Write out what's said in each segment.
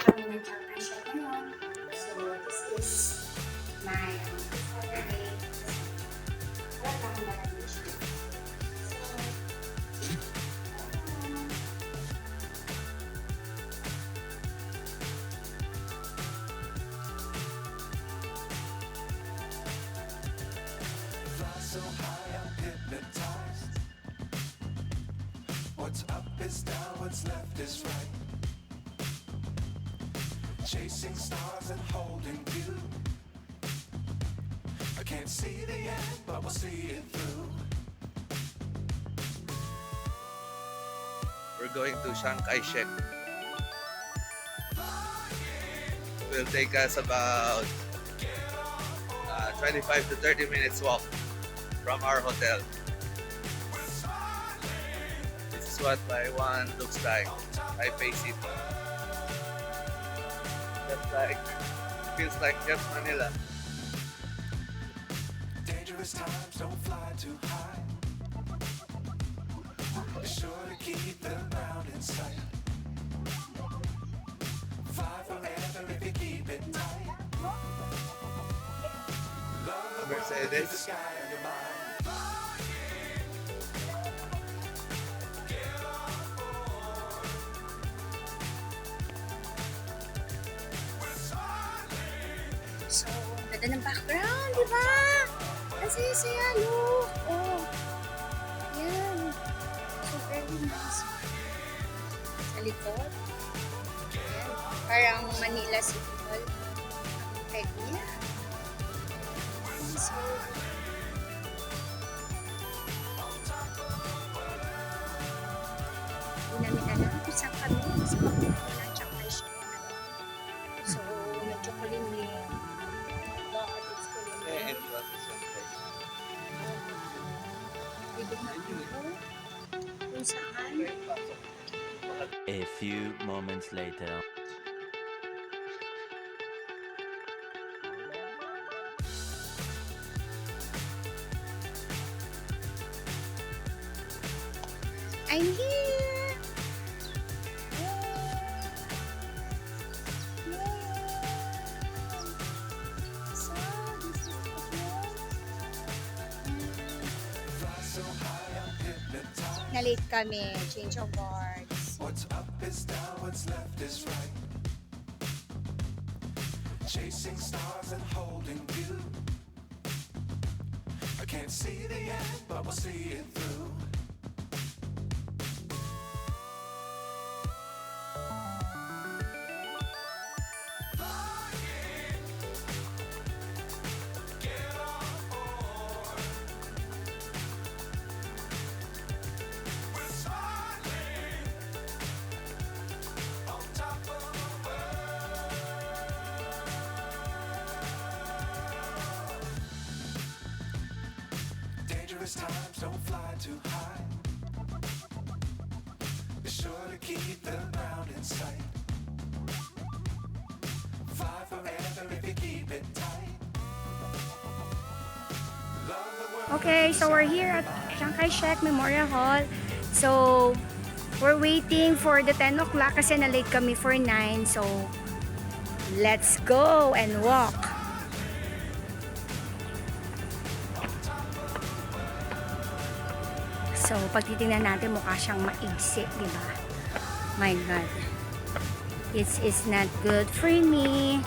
kami ng Chiang Kai-Shek ngayon. So, this is my Saturday. Wala pa akong madaling siya. So high, I'm hypnotized. What's up is down, what's left is right. Chasing stars and holding you. I can't see the end, but we'll see it through. We're going to Chiang Kai-Shek. It will take us about 25 to 30 minutes walk from our hotel. This is what Taiwan looks like. Taipei City. Just like, feels like just Manila. Dangerous times, don't fly too high. Be sure to keep the ground in sight. Fly forever if you keep it tight. Love the world, keep the Mercedes. sky on your mind. So, ganda ng background, di ba? Kasi saya, look. Oh. Yan. So, very nice. Sa likod. Yan. Parang Manila City Hall. Ang peg niya. So, hindi namin alam kung saan kami. Sa papunta ng Chiang Kai-Shek. So, medyo kulimlim. Bakit it's kulimlim? Ibig na dito. Kung saan. A few moments later. I'm here! So, this is the Fly so high, I'm hypnotized. Na-late kami. Change of guards. What's up is down, what's left is right. Chasing stars and holding you. I can't see the end, but we'll see it through. Dangerous times, don't fly too high. Be sure to keep the ground in sight. Fly forever if you keep it tight. Love the world. Okay, so we're here at Chiang Kai-Shek Memorial Hall. So, we're waiting for the 10 o'clock kasi na-late kami for 9. So, let's go and walk. So, pag titingnan natin, mukha siyang maigsi, di ba? My God. It is not good for me.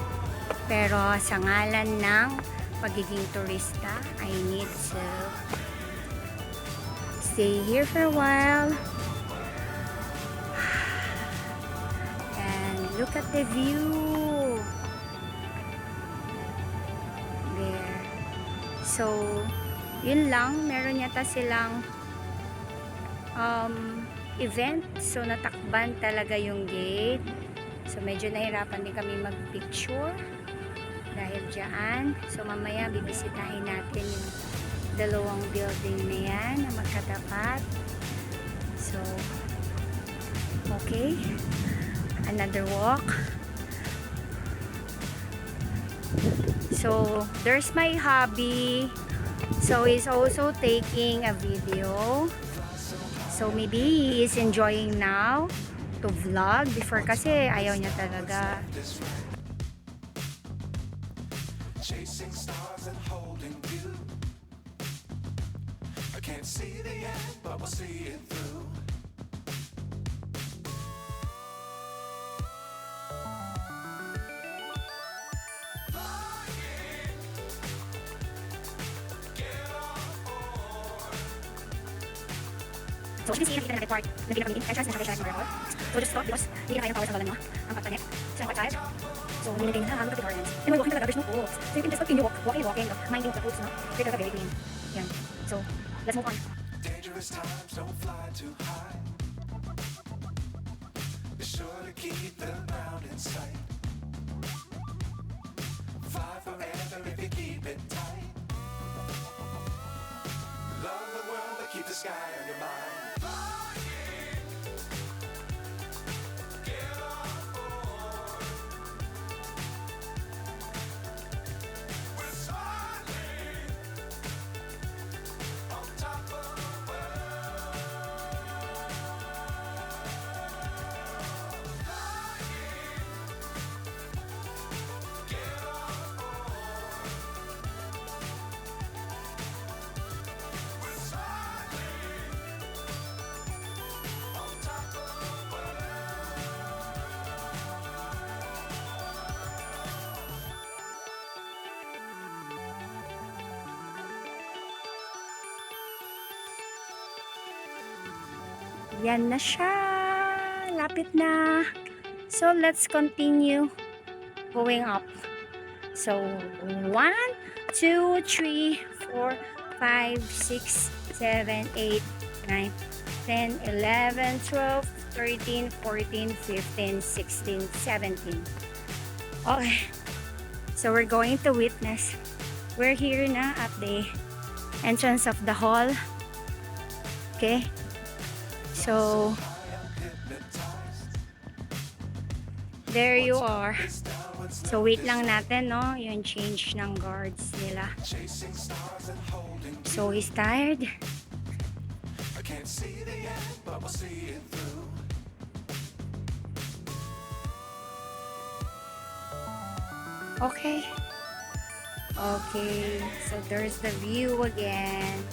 Pero sa ngalan ng pagiging turista, I need to stay here for a while. And look at the view. There. So, yun lang. Meron yata silang event. So, natakban talaga yung gate. So, medyo nahirapan din kami magpicture dahil dyan. So, mamaya bibisitahin natin yung dalawang building na yan na magkatapat. So, okay. Another walk. So, there's my hubby. So, he's also taking a video. So, maybe he is enjoying now to vlog. Before kasi ayaw niya talaga. Chasing stars and holding you. I can't see the end, but we'll see it through. So, as you can see, nakikita na report na pinapamili. Entrance na siya kay Sheriff. So, just stop because hindi na kaya power sa balan mo. Ang pagpanik. So, ang pagtire. So, maintain na ang tutorials. And we're walking to the garbage no foods. So, you can just continue walking, minding the foods, no? They're very clean. Yan. So, let's move on. Dangerous times, don't fly too high. Be sure to keep them out in sight. Fly forever if you keep it tight. Love the world, but keep the sky on your mind. Yan na siya. Lapit na. So, let's continue going up. So, 1, 2, 3, 4, 5, 6, 7, 8, 9, 10, 11, 12, 13, 14, 15, 16, 17. Okay. So, we're going to witness. We're here na at the entrance of the hall. Okay. So, there you are. So, wait lang natin, no? Yung change ng guards nila. So, he's tired. I can't see the end, but we'll see it through. Okay. Okay. So, there's the view again.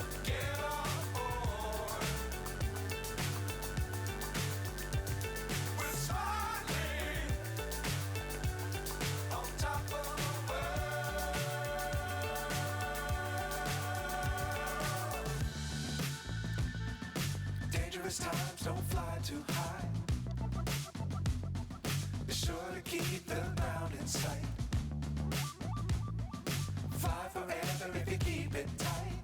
Dangerous times, don't fly too high. Be sure to keep them out in sight. Fly forever if you keep it tight.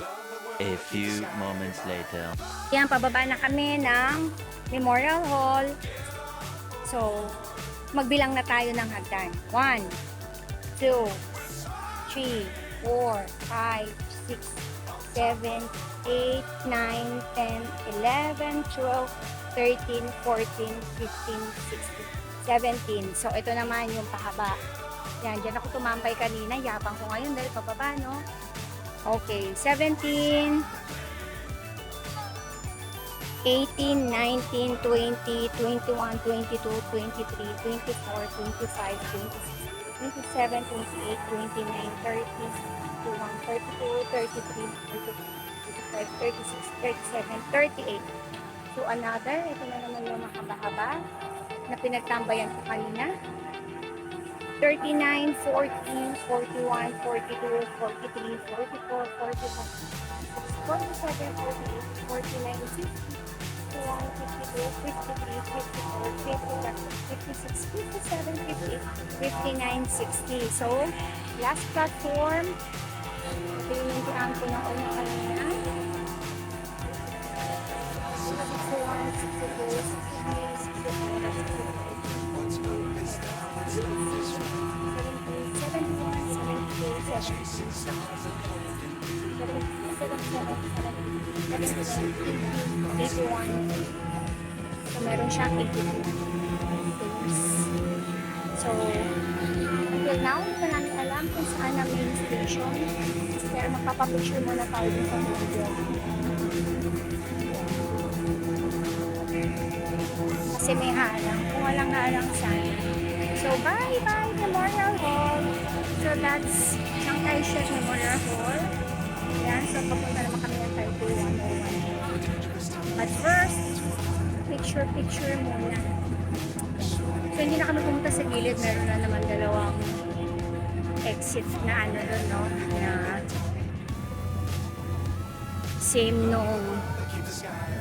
Love the world. A few moments later. Yan, pababa na kami ng Memorial Hall. So, magbilang na tayo ng hagdan. 1, 2, 3, 4, 5, 6, 7, 8, 9, 10, 11, 12, 13, 14, 15, 16, 17. So, ito naman yung pahaba. Yan, dyan ako tumambay kanina. Yapang ko ngayon dahil pababa, no? Okay, 17, 18, 19, 20, 21, 22, 23, 24, 25, 26, 27, 28, 29, 30, 31, 32, 33, 35, 36, 37, 38. So another, ito na naman yung mahaba-haba na pinagtambayan ko kanina. 39, 40, 41, 42, 43, 44, 45, 47, 48, 49, 50, 51, 52, 53, 54, 55, 56, 57, 58, 59, 60. So, last platform. Ito yung tinaan ko na una kanina. 61, 62, 63, 64, 81. So, meron siyang 81 days. So, until now, hindi pa namin alam kung saan ang main station. Pero magpapapicture muna tayo sa video. kasi may halang. Kung walang halang, sana. So, bye-bye Memorial Hall. So, that's Chiang Kai-Shek Memorial Hall. Yan. So, papunta naman kami ng Taipei 101. But first, picture muna. So, hindi na kami pumunta sa gilid. Meron na naman dalawang exit na ano doon, no? Na same nung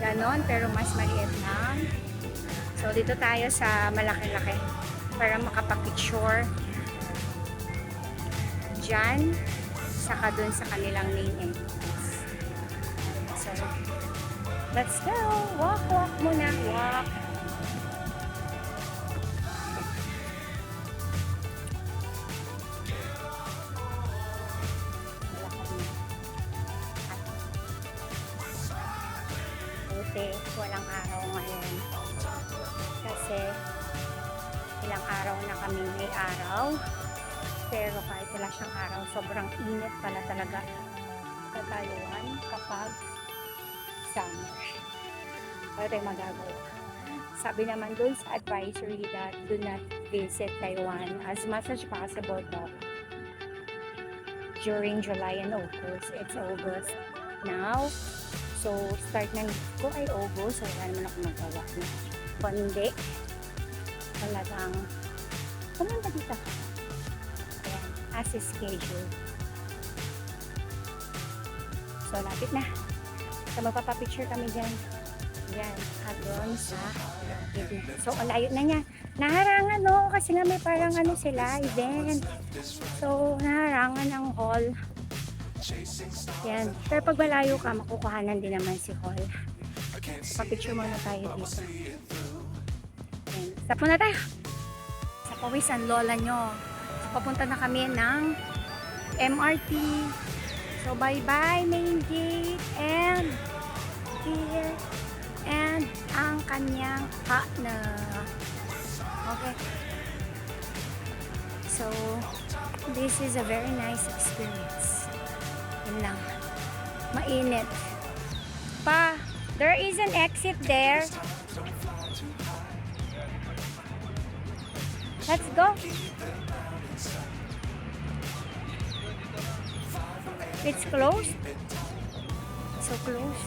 ganon, pero mas maliit lang. So, dito tayo sa malaki-laki para makapag-picture dyan, saka dun sa kanilang main entrance. So, let's go! Walk muna, walk! Buti, walang araw ngayon. Kasi, ilang araw na kami may araw. Pero kahit wala siyang araw, sobrang init pala talaga sa Taiwan kapag summer. Wala tayong magagawa. Sabi naman dun sa advisory that do not visit Taiwan as much as possible but during July and August. It's August now. So, start ng ko ay August. So, wala naman ako magawa. Kundi, talagang pumunta dito. Ayan, as a schedule. So, lapit na. So, magpapapicture kami dyan. Yan, doon sa gilid. So, layo na niya. Naharangan, no? Kasi nga may parang ano sila, event. So, naharangan ang hall. Yan. Pero pag malayo ka, makukuhanan din naman si hall. Papicture muna tayo dito. Yan. Stop muna tayo. Sa pawisan, lola nyo. So, papunta na kami ng MRT. So, bye-bye main gate. And here. And ang kanyang partner. Okay. So, this is a very nice experience. Yun lang. Mainit. Pa, there is an exit there. Let's go. It's closed. So close.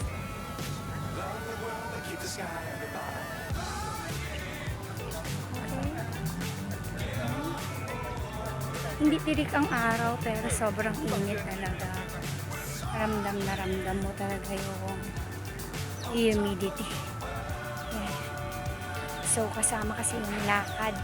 Hindi tirik ang araw pero sobrang init talaga. Ramdam na ramdam mo talaga yung humidity. Yeah. So kasama kasi yung lakad.